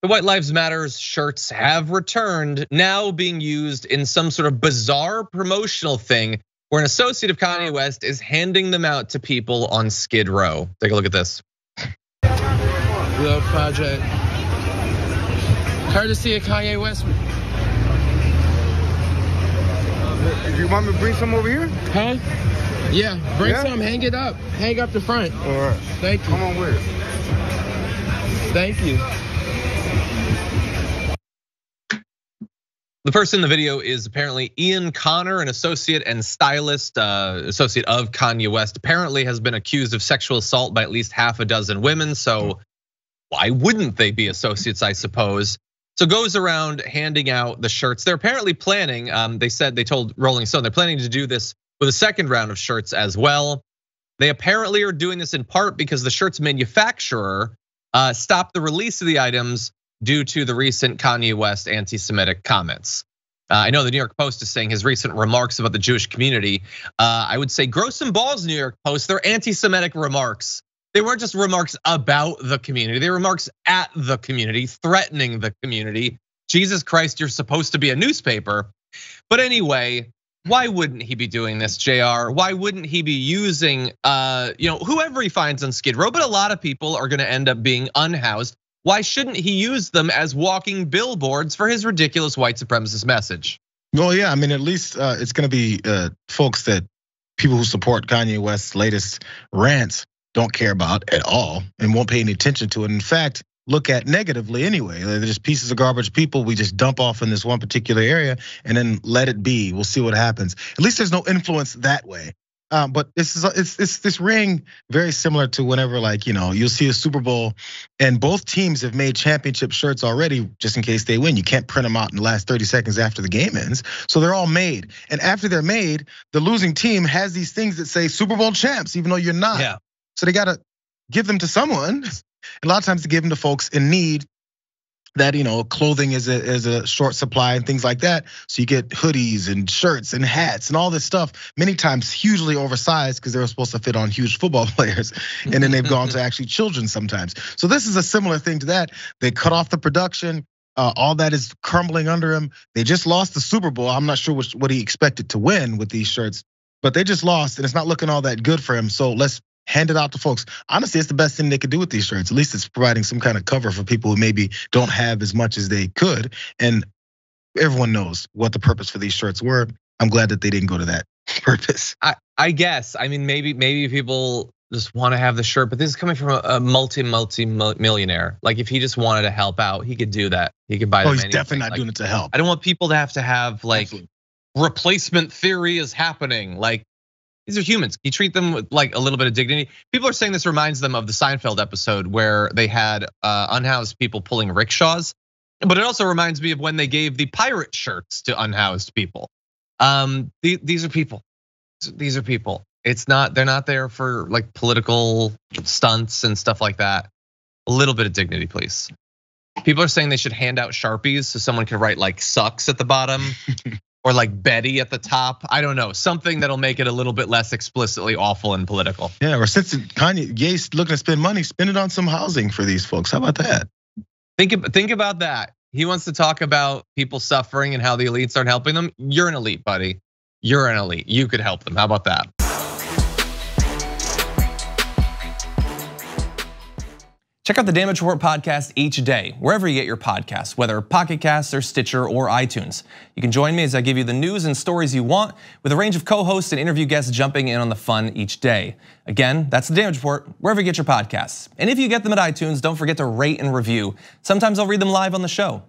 The White Lives Matter shirts have returned, now being used in some sort of bizarre promotional thing where an associate of Kanye West is handing them out to people on Skid Row. Take a look at this. Love Project. Courtesy of Kanye West. Do you want me to bring some over here? Huh? Yeah, bring some, hang it up. Hang up the front. All right. Thank you. Come on with it. Thank you. The person in the video is apparently Ian Connor, an associate and stylist, associate of Kanye West. Apparently has been accused of sexual assault by at least half a dozen women. So why wouldn't they be associates, I suppose? So goes around handing out the shirts. They're apparently planning, they told Rolling Stone, they're planning to do this with a second round of shirts as well. They apparently are doing this in part because the shirts manufacturer stopped the release of the items due to the recent Kanye West anti-Semitic comments. I know the New York Post is saying his recent remarks about the Jewish community. I would say grow some balls, New York Post. They're anti-Semitic remarks. They weren't just remarks about the community. They were remarks at the community, threatening the community. Jesus Christ, you're supposed to be a newspaper. But anyway, why wouldn't he be doing this, JR? Why wouldn't he be using whoever he finds on Skid Row? But a lot of people are gonna end up being unhoused. Why shouldn't he use them as walking billboards for his ridiculous white supremacist message? Well, yeah, I mean, at least it's gonna be folks that people who support Kanye West's latest rants don't care about at all and won't pay any attention to it. In fact, look at negatively anyway. They're just pieces of garbage people we just dump off in this one particular area and then let it be. We'll see what happens. At least there's no influence that way. But this ring very similar to whenever you'll see a Super Bowl and both teams have made championship shirts already just in case they win. You can't print them out in the last 30 seconds after the game ends. So they're all made. And after they're made, the losing team has these things that say Super Bowl champs, even though you're not. Yeah. So they gotta give them to someone. A lot of times they give them to folks in need. That clothing is a short supply and things like that. So you get hoodies and shirts and hats and all this stuff. Many times hugely oversized because they were supposed to fit on huge football players, and then they've gone to actually children sometimes. So this is a similar thing to that. They cut off the production. All that is crumbling under him. They just lost the Super Bowl. I'm not sure what he expected to win with these shirts, but they just lost, and it's not looking all that good for him. So let's hand it out to folks. Honestly, it's the best thing they could do with these shirts. At least it's providing some kind of cover for people who maybe don't have as much as they could. And everyone knows what the purpose for these shirts were. I'm glad that they didn't go to that purpose. I guess. I mean, maybe people just want to have the shirt, but this is coming from a multi-millionaire. Like if he just wanted to help out, he could do that. He could buy them. He's definitely not doing it to help. I don't want people to have like replacement theory is happening. Like, these are humans. You treat them with like a little bit of dignity. People are saying this reminds them of the Seinfeld episode where they had unhoused people pulling rickshaws. But it also reminds me of when they gave the pirate shirts to unhoused people. These are people. These are people. They're not there for like political stunts and stuff like that. A little bit of dignity, please. People are saying they should hand out Sharpies so someone could write like sucks at the bottom. Or like Betty at the top. I don't know, something that'll make it a little bit less explicitly awful and political. Yeah, or since Kanye's looking to spend money, spend it on some housing for these folks. How about that? Think about that. He wants to talk about people suffering and how the elites aren't helping them. You're an elite, buddy. You're an elite. You could help them. How about that? Check out the Damage Report podcast each day, wherever you get your podcasts, whether Pocket Casts or Stitcher or iTunes. You can join me as I give you the news and stories you want, with a range of co-hosts and interview guests jumping in on the fun each day. Again, that's the Damage Report, wherever you get your podcasts. And if you get them at iTunes, don't forget to rate and review. Sometimes I'll read them live on the show.